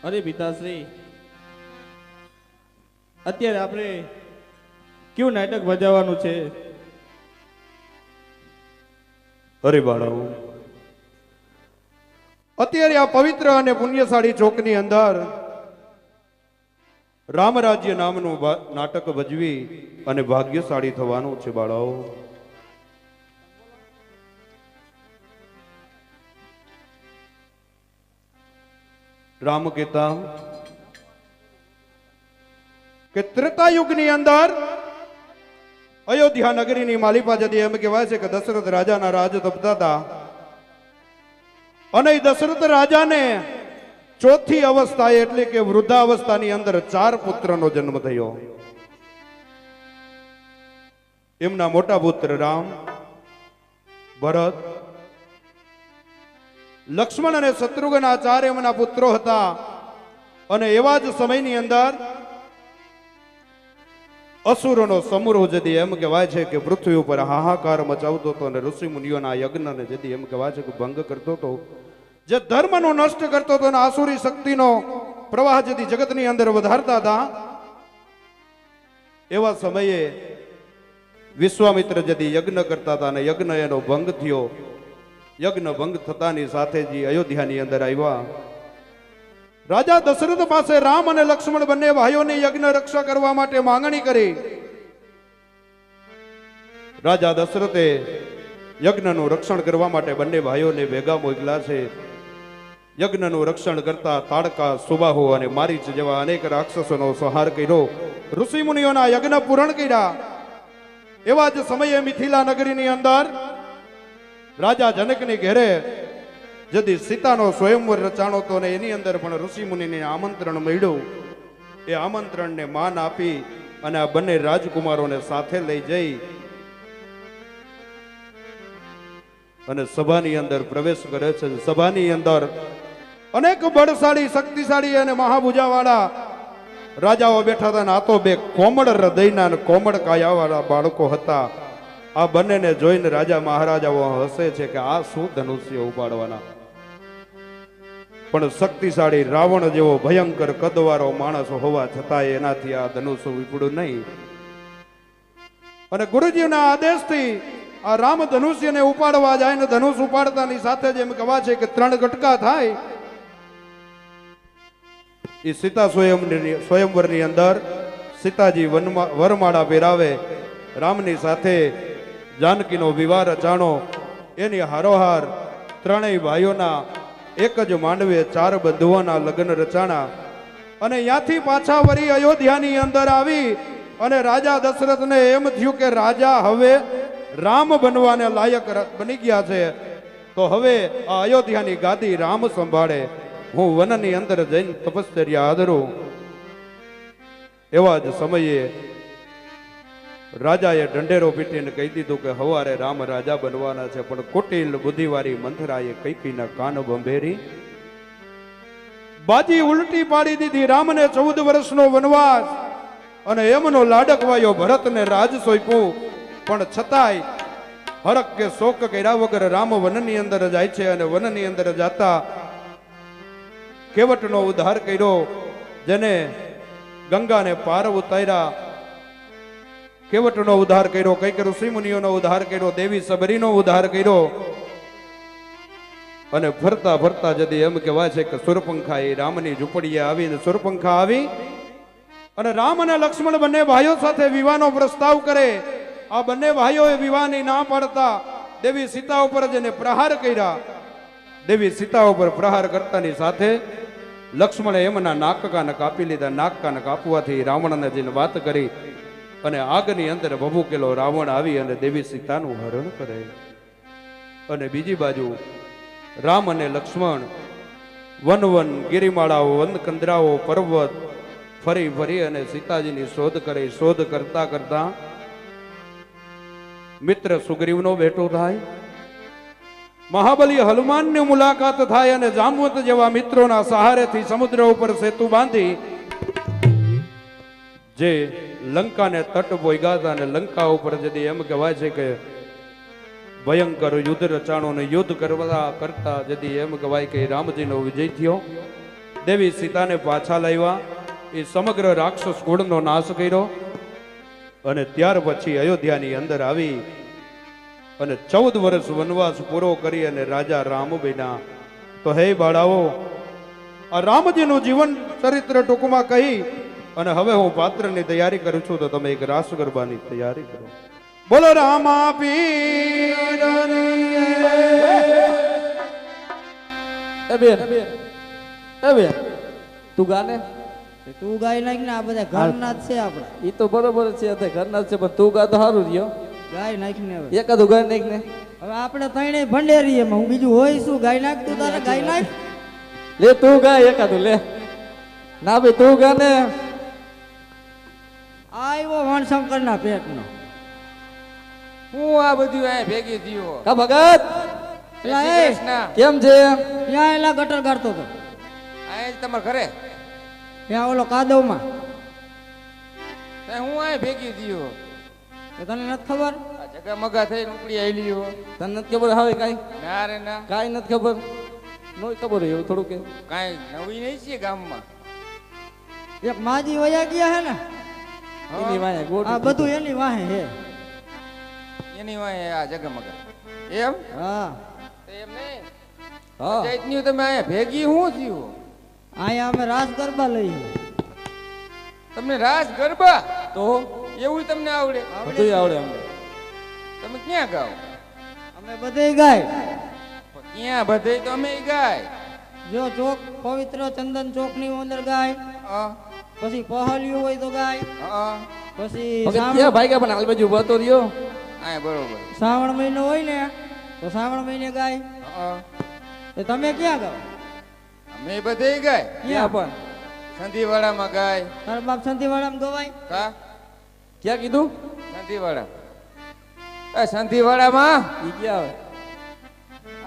અરે પિતાશ્રી, અત્યારે આપણે કયું નાટક ભજવવાનું છે? અરે બાળાઓ, અત્યારે આ પવિત્ર અને પુણ્યશાળી ચોકની અંદર રામરાજ્ય નામનું નાટક ભજવી અને ભાગ્યશાળી થવાનું છે બાળાઓ. રામ કહેતા કે ત્રેતા યુગની અંદર અયોધ્યા નગરીની માલિપા જતી એમ કહેવાય છે કે દશરથ રાજાના રાજ તપતા હતા અને દશરથ રાજાને ચોથી અવસ્થાએ એટલે કે વૃદ્ધાવસ્થાની અંદર 4 પુત્રનો જન્મ થયો. એમના મોટા પુત્ર રામ, ભરત, લક્ષ્મણ અને શત્રુઘ્ન આ 4 એમના પુત્રો હતા. અને એવા જ સમયની અંદર અસુરોનો સમૂહ જતી એમ કહેવાય છે કે પૃથ્વી ઉપર હાહાકાર મચાવતો હતો અને ઋષિ મુનિઓના યજ્ઞને જતી એમ કહેવાય છે કે ભંગ કરતો હતો. જે ધર્મનો નષ્ટ કરતો હતો અને આસુરી શક્તિનો પ્રવાહ જેથી જગતની અંદર વધારતા હતા, એવા સમયે વિશ્વામિત્ર જેથી યજ્ઞ કરતા હતા અને યજ્ઞ એનો ભંગ થયો. યજ્ઞ ભંગ થતાની સાથે જ અયોધ્યાની અંદર આવ્યા. રાજા દશરથ પાસે રામ અને લક્ષ્મણ બંને ભાઈઓની યજ્ઞ રક્ષા કરવા માટે માંગણી કરી. રાજા દશરથે યજ્ઞનું રક્ષણ કરવા માટે બંને ભાઈઓને ભેગા મોકલ્યા છે. યજ્ઞનું રક્ષણ કરતા તાડકા, સુબાહુ અને મારીચ જેવા અનેક રાક્ષસોનો સંહાર કર્યો. ઋષિ મુનિઓના યજ્ઞ પૂર્ણ કર્યા. એવા જ સમયે મિથિલા નગરીની અંદર રાજા જનકની ઘેરે જદી સીતાનો સ્વયંવર રચાણો હતો ને એની અંદર પણ ઋષિ મુનિને આમંત્રણ મળ્યું. એ આમંત્રણને માન આપી અને આ બંને રાજકુમારોને સાથે લઈ જઈ અને સભાની અંદર પ્રવેશ કરે છે. સભાની અંદર અનેક બળશાળી, શક્તિશાળી અને મહાભુજાવાળા રાજાઓ બેઠા હતા. આ તો બે કોમળ હૃદયના અને કોમળ કાયાવાળા બાળકો હતા. આ બંનેને જોઈને રાજા મહારાજાઓ હસે છે કે આ શું ધનુષ્ય ઉપાડવાના. પણ શક્તિશાળી રાવણ જેવો ભયંકર કદવાળો માણસ હોવા છતાં એનાથી આ ધનુષ્ય ઉપડ્યું નહીં. અને ગુરુજીના આદેશથી આ રામ ધનુષ્યને ઉપાડવા જાય ને ધનુષ ઉપાડતાની સાથે જ એમ કહેવા છે કે 3 ગટકા થાય. એ સીતા સ્વયંવરની અંદર સીતાજી વરમાળા પહેરાવે, રામની સાથે જાનકીનો વિવાહ રચાણો. એની હારોહાર ત્રણેય ભાઈઓના એક જ માંડવે 4 બંધુઓના લગ્ન રચાણા. અને ત્યાંથી પાછા વળી અયોધ્યાની અંદર આવી અને રાજા દશરથને એમ થયું કે રાજા હવે રામ બનવાને લાયક બની ગયા છે, તો હવે આ અયોધ્યાની ગાદી રામ સંભાળે, હું વનની અંદર જઈને તપશ્ચર્યા આદરું. એવા જ સમયે રાજાએ ઢંઢેરો પીટીને કહી દીધું કે હવારે રામ રાજા બનવાના છે. પણ કુટિલ બુદ્ધિવાળી મંથરાએ કૈકેયીના કાન બંભેરી બાજી ઉલટી પાડી દીધી. રામને 14 વર્ષનો વનવાસ અને એમનો લાડકવાયો ભરતને રાજ સોંપ્યું. પણ છતાંય હરક કે શોક કર્યા વગર રામ વનની અંદર જાય છે. અને વનની અંદર જાતા કેવટનો ઉદ્ધાર કર્યો, જેને ગંગાને પાર ઉતાર્યા. કેવટનો ઉદ્ધાર કર્યો, કઈક ઋષિ મુનિઓનો ઉદ્ધાર કર્યો, દેવી સબરીનો ઉદ્ધાર કર્યો. અને ફરતા ફરતા જદી એમ કહેવાય છે કે સુરપંખા એ રામની ઝૂંપડીએ આવીને સુરપંખા આવી અને રામ અને લક્ષ્મણ બંને ભાઈઓ સાથે વિવાહનો પ્રસ્તાવ કરે. આ બંને ભાઈઓએ વિવાહની ના પાડતા દેવી સીતા ઉપર જેને પ્રહાર કર્યા. દેવી સીતા ઉપર પ્રહાર કરતાની સાથે લક્ષ્મણે એમના નાકકાને કાપી લીધા. નાકકાને કાપવાથી રાવણને જઈને વાત કરી અને આગની અંદર ભભૂકેલો રાવણ આવી અને દેવી સીતાનું હરણ કરે. અને બીજી બાજુ રામ અને લક્ષ્મણ વન ગિરિમાળાઓ, વન કંદરાઓ, પર્વત ફરી ફરી અને સીતાજીની શોધ કરે. શોધ કરતા કરતા મિત્ર સુગ્રીવનો ભેટો થાય, મહાબલી હનુમાનની મુલાકાત થાય અને જામવંત જેવા મિત્રોના સહારેથી સમુદ્ર ઉપર સેતુ બાંધી જે લંકાને તટ પોગ્યા હતા. અને લંકા ઉપર જદી એમ કહેવાય છે કે ભયંકર યુદ્ધ રચાણો ને યુદ્ધ કરતા જદી એમ કહેવાય કે રામજીનો વિજય થયો. દેવી સીતાને પાછા લાવ્યા, એ સમગ્ર રાક્ષસ કુળનો નાશ કર્યો. અને ત્યાર પછી અયોધ્યાની અંદર આવી અને 14 વર્ષ વનવાસ પૂરો કરી અને રાજા રામ બન્યા. તો હે બાળાઓ, આ રામજીનું જીવન ચરિત્ર ટૂંકમાં કહી અને હવે હું પાત્રની તૈયારી કરું છું. તો તમે એક રાસ ગરબાની તૈયારી કરો. બોલો રામા પીર. તું ગાને, તું ગાય નાખ ને. આ બધા ઘરના જ છે આપડા. ઈ તો બરોબર છે, ઘરના જ છે, પણ તું ગા તો સારું રહ્યો. ગાય નાખ ને. હવે એકાદું ગાય નાખ ને. હવે આપણે ત્રણે ભંડેરી એમાં હું બીજું હોય શું? ગાય નાખ તું, તારે ગાય નાખ. લે તું ગા એકાદું લે. ના ભાઈ તું ગા ને. આવ્યો વણશંકર ના પેટ નો. હું આ બધું આ ભેગી થયો. કા ભગત કેમ છે? ત્યાં એલા ગટર ગાડતો હતો. આ તમારા ઘરે ત્યાં ઓલો કાદવમાં. હું આ ભેગી થયો. તને નથી ખબર? આ જગા મગા થઈને ઉપડી આવેલી હો. તને નથી ખબર? હવે કાઈ ના રે ના, કાઈ નથી ખબર. નો ખબર હોય એવું થોડું કે કાંઈ નવી નહીં છે ગામમાં. એક માજી વયા ગયા હે ને એની વાંહે ગોળ આ બધું એની વાહે હે. એની વાંહે આ જગમગ એમ હા તો એમ નહીં હા ચૈતન્યું તમે અહીંયા ભેગી શું થયું? અહીંયા અમે રાસ ગરબા લઈએ. તમને રાસ ગરબા તો એવું તમને આવડે? બધું આવડે અમને. તમે ક્યાં ગાઓ? અમે બધે ગાય. પણ ક્યાં બધે તો અમે ગાય. જો ચોક પવિત્ર ચંદન ચોક ની અંદર ગાય, હા પછી પહલિયું હોય તો ગાય, હા પછી વખત ક્યાં ભાઈ ગયા પણ હાલ બાજુ ઉભા તો રહ્યો. આ બરોબર. શ્રાવણ મહિનો હોય ને તો શ્રાવણ મહિને ગાય. હા તો તમે ક્યાં ગાઓ? અમે બધે ગાય. ક્યાં પણ સંધીવાડામાં ગાય. તારા બાપ સંધીવાડામાં ગવાય. કા ક્યાં કીધું સંધીવાડા? એ સંધીવાડામાં ઈ ક્યાં આવે?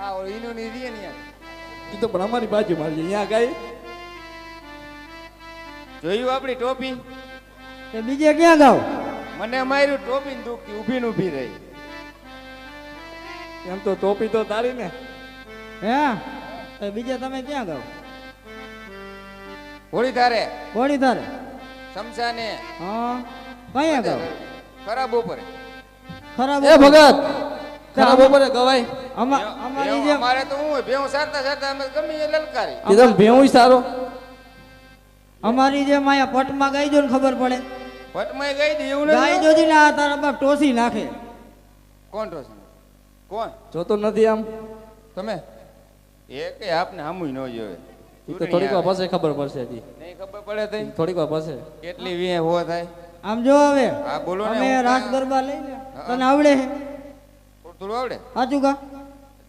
આ ઓઈનો ની રીએ ને ઈ તો પણ અમારી બાજુ મારી અહીંયા ગાય. જોયું આપણી ટોપી? તે બીજે ક્યાં ગાઓ? મને માર્યું ટોપી ને દુખતી ઊભી ને ઊભી રહી. એમ તો ટોપી તો તારી ને. હે તો બીજે તમે ક્યાં ગાઓ? હોળી તારે કોડી તારે? સમસાને હા કયા ગાઓ? ખરાબ બપોરે. ખરાબ એ ભગત ખરાબ બપોરે ગવાય. અમારી જે અમારે તો હું હોય ભેહું સારતા સારતા અમે ગમે એ લલકારી. કીધું ભેવું સારો. અમારી જે માયા પટમાં ગાઈ જો ને ખબર પડે. ભટમાઈ ગઈ હતી એવું ગાય નથી. જોજી ને આ તારા બાપ ટોસી નાખે. કોણ રોશન? કોણ જોતો નથી આમ. તમે? એ કે આપને હામુય ન જોવે. ઈ તો થોડીક વાર પછી ખબર પડશે હજી. નહીં ખબર પડે તઈ થોડીક વાર પછી. કેટલી વીએ હો થાય. આમ જો હવે હા બોલો ને. અમે હું રાસ કાંઈ- ગરબા લઈને તને આવડે હે? થોડું થોડું આવડે સાચું કા?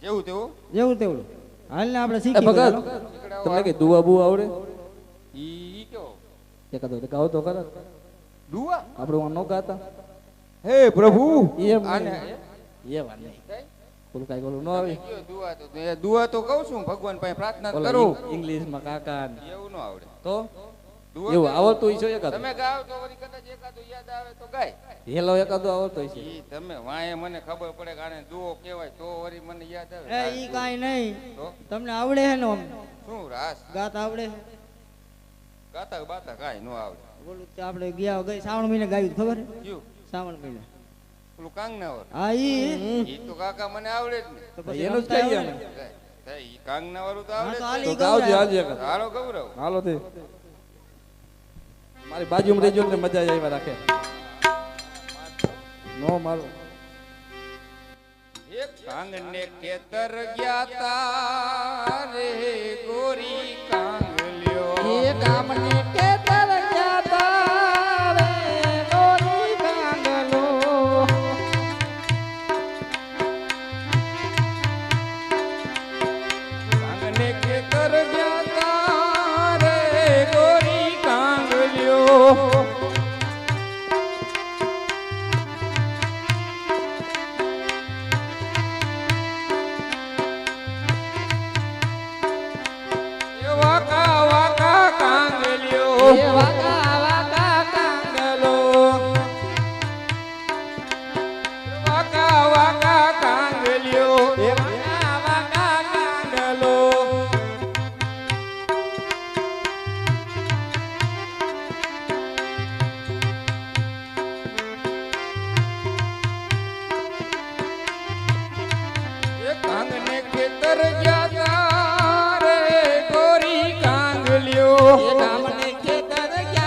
જેવું તેવું. જેવું તેવડું હાલ ને આપણે એ શીખી ભગત ગયેલો. તમને કઈ દુઆ બુઆ આવડે? ઈ કેવો એકાદો ગાવ તો ખરા. દુઆ? આપણે વાં નો ગાતા. હે પ્રભુ એમ આને એ વાત નહીં. કઈ? બોલું કાંઈ બોલું ન આવી. કયો દુઆ તો એ દુઆ તો કહું છું ભગવાન પાસે પ્રાર્થના બોલો કરું. ઇંગ્લિશમાં કાકા ને. એવું ન આવડે. તો દુઆ એવું તો- આવડતું છે એકાદું. તમે ગાઓ તો વળી કદાચ એકાદું યાદ આવે તો ગાય. હેલો એકાદું આવડતું છે. ઈ તમે વાંહે મને ખબર પડે કે આને દુઓ કહેવાય તો વળી મને યાદ આવે. એ ઈ કાંઈ નહીં. તો તમને આવડે હે ને આમ શું રાસ ગાત આવડે હે? ગાતા બાતા કાંઈ ન આવડે. બોલું તો આપણે ગયા ગઈ શ્રાવણ મહિને ગાયું ખબર હે? કયું? શ્રાવણ મહિને પેલું કાંગનાવર. હા ઈ ઈ તો કાકા મને આવડે જ ને. તો પછી એનું જ રમતા કહીએ આવડે અમે. ને? ઈ કાંગનાવાળું તો હા આવડે તો જ હાલ ને. ઈ તો ગાવજો ગવરાય. આજે એકાદું. હાલો ગૌરવ. હાલો તે મારી બાજુમાં રહેજો એટલે મજા આવ્યા રાખે. નો મારો એક કાંગને ખેતર ગયા તા રે ગોરી કાંગલ્યો. એ કામને કેતર ગયા તા રે ગોરી કાંગલો. કાંગને ખેતર ગયા તા રે ગોરી કાંગલ્યો. એ વાકા વાકા કાંગલ્યો. એ વાકા વાકા કાંગલો. વાકા વાકા કાંગલ્યો. એ વાકા વાકા કાંગલો. એ કાંગને ખેતર ગયા તા રે ગોરી કાંગલ્યો. એ કામને કેતર ગયા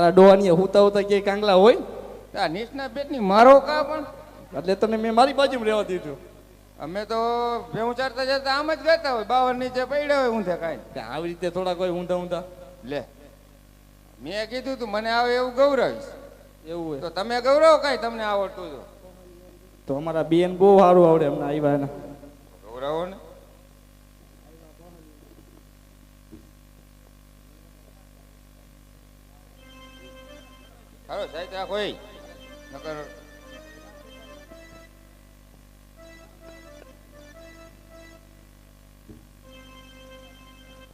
તારા ડોહાની હુતા હુતા કે કાંગલા હોય આ નીચના પેટની મારો કા પણ એટલે તને મેં મારી બાજુમાં રહેવા દીધું. અમે તો ભેવું ચડતા જતા આમ જ ગાતા હોય બાવર નીચે પડ્યા હોય ઊંધે કાંઈ કે આવી રીતે થોડા કોઈ ઊંધા ઊંધા લે મેં કીધું તું મને આવે એવું ગૌરવીશ એવું હોય તો તમે ગૌરવ કાંઈ તમને આવડતું તો અમારા બેન બહુ સારું આવડે હમણાં આવ્યા એના. ગૌરવો ને હાલો સાહેબ ત્યાં કોઈ નકર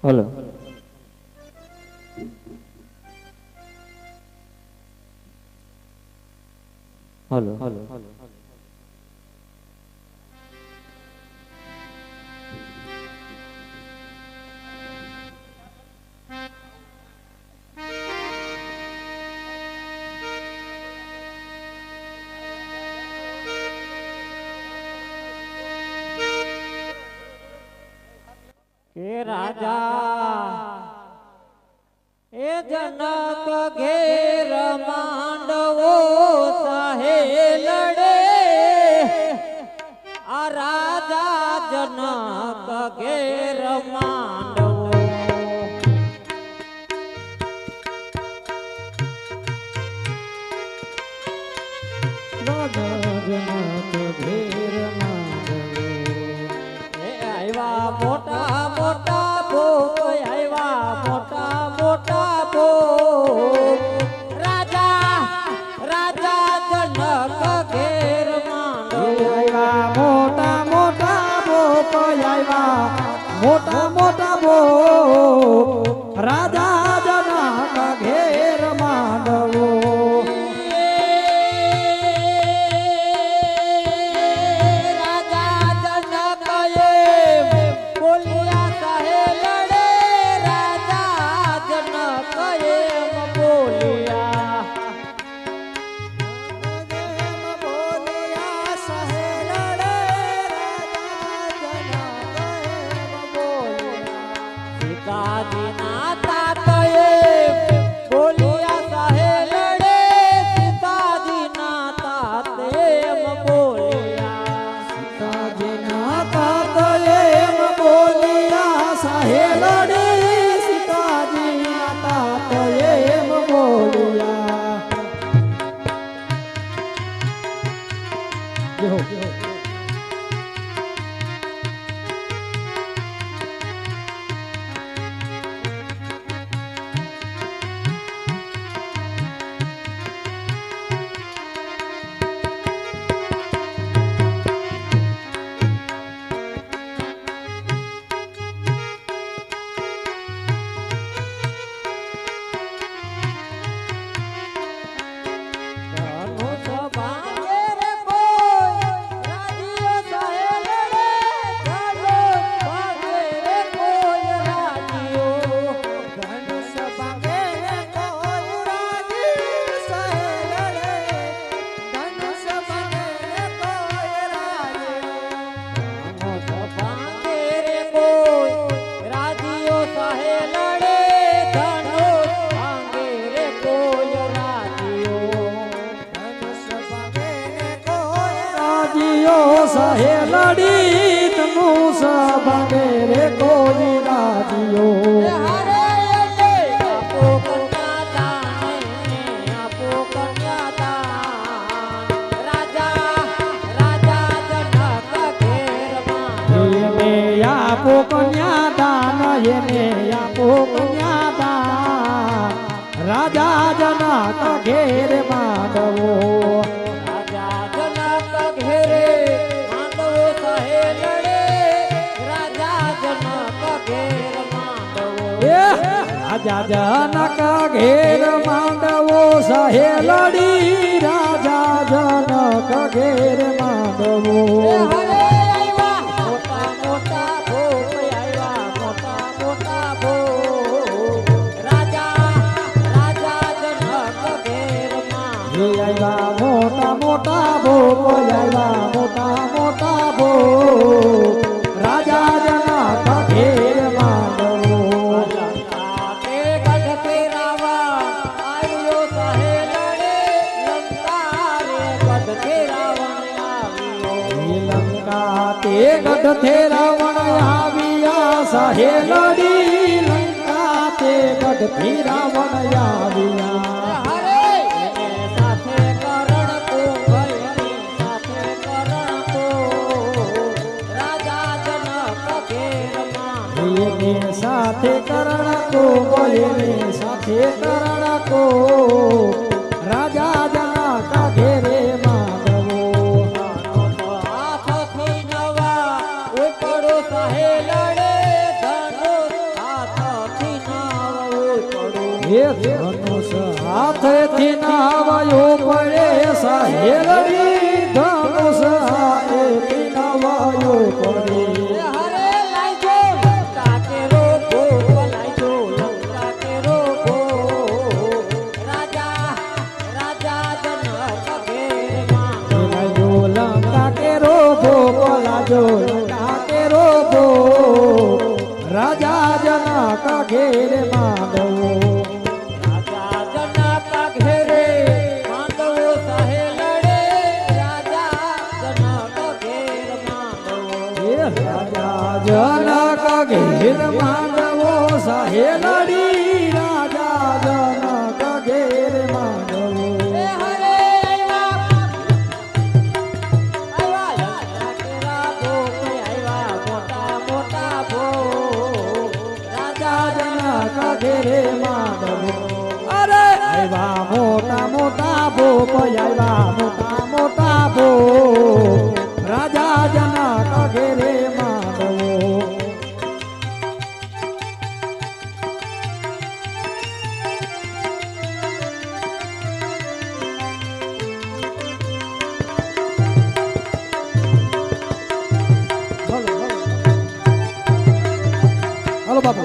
હલો હલો હલો હલો કે રાજા એ જનક ઘેર માંડવો સાહે લડે આ રાજા જનક ઘેર માંડવો મોટા મોટા ભોગ આવ્યા મોટા મોટા ભોગ રાજા રાજા જનક ઘેર માંડવ્યા મોટા મોટા ભોપ આવ્યા મોટા મોટા ભોપ રાજા જનક ઘેર માંડવો સહે લડી તનું સભાગે રે કોઈ રાજીઓ આપો કન્યાદાન એને આપો કન્યાદાન રાજા જનક ઘેર માંડવો રાજા જનક ઘેરે માંડવો સહે લડે રાજા જનક ઘેર માંડવો રાજા જનક ઘેર માંડવો સહે લડી રાજા જનક ઘેર માંડવો મોટા મોટા ભોપ આવ્યા મોટા મોટા ભોપ રાજા જનક ઘેર માંડવો ગઢ પેરાવા આવ્યો તે ગઢ રાવણ આવ્યા સહેલડી લંકા તે ગઢ રાવણ આવ્યા એને સાથે કરણ કો ભયની સાથે કરણ કો રાજા જનક ઘેરમાં એને સાથે કરણ કો બોલે સાથે કરણ કો રાજા જનક ઘેરે માધવો હાથથી નવા ઉપડો સહે લડે ધનુષ હાથથી નવા ઉપડો હે ધનુષ હાથેથી નાવાયો પડે સહેલડી ધનુષ હાથેથી નાવાયો પડે હરે લાઈજો લંકા કે રોગો લાઈજો લંકા કે રોગો રાજા રાજા જનક ઘેરમાં લાજો લંકા કેરો ભો લાજો લંકા કેરો ભો રાજા જનક ઘેરે માધવો રાજા જનક ઘેરે માંડવો સહે લડે રાજા જનક ઘેર માંડવો હે રાજા જનક ઘેર માધવો સહેલડી રાજા જનક ઘેર માધવો હરે આવ્યા લંકા કેરા ભો આવ્યા મોટા મોટા ભો રાજા જનક ઘેરે માધવો અરે આવ્યા મોટા મોટા ભો આવ્યા મોટા મોટા ભો રાજા જનક ઘેરે માધવો હલો બાપુ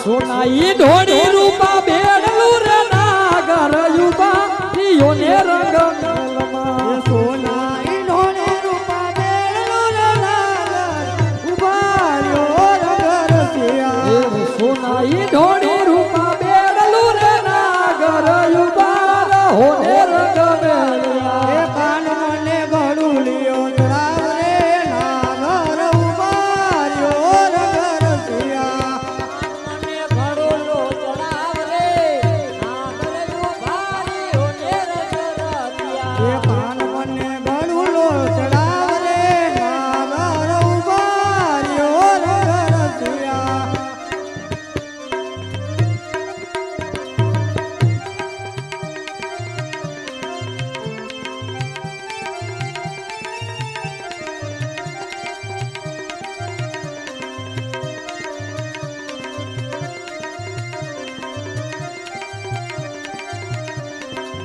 સોનાઈ ઢોળી રૂપા બેડલું રે નાગર યુબા યોને રંગ મેલમાં સોનાઈ ઢોળી રૂપા બેડલું રે નાગર ઉભાર્યો રંગ રસિયા સોનાઈ ઢોળી રૂપા બેડલું રે નાગર યુબા હોને રંગ મેલમાં એ કાન મને ગળું લ્યો ચડાવરે નાગર ઉભાર્યો રંગ રસિયા મને ઘડોલો ચડાવ રે નાગર ભારી ઓને રજરતિયા એ પાન મને ગળુલો ચડાવ રે નાગર ઉભાર્યો રંગ રસિયા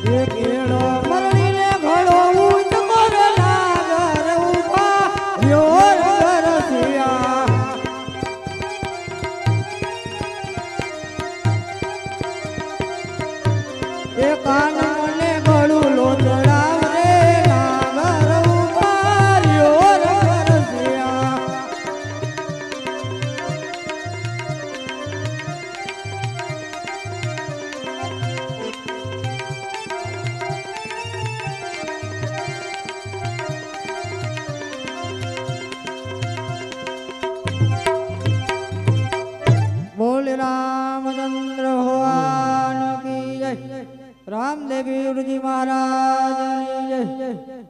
એ કેળો મરણીને ઘડો ઊંચ કરે નાગર ઉભાર્યો રંગ રસિયા એ કાન મને ગળું લો ચડાવ રે નાગર ઉભાર્યો રંગ રસિયા બોલ રામચંદ્ર ભગવાન કી જય રામદેવ જી મહારાજ જય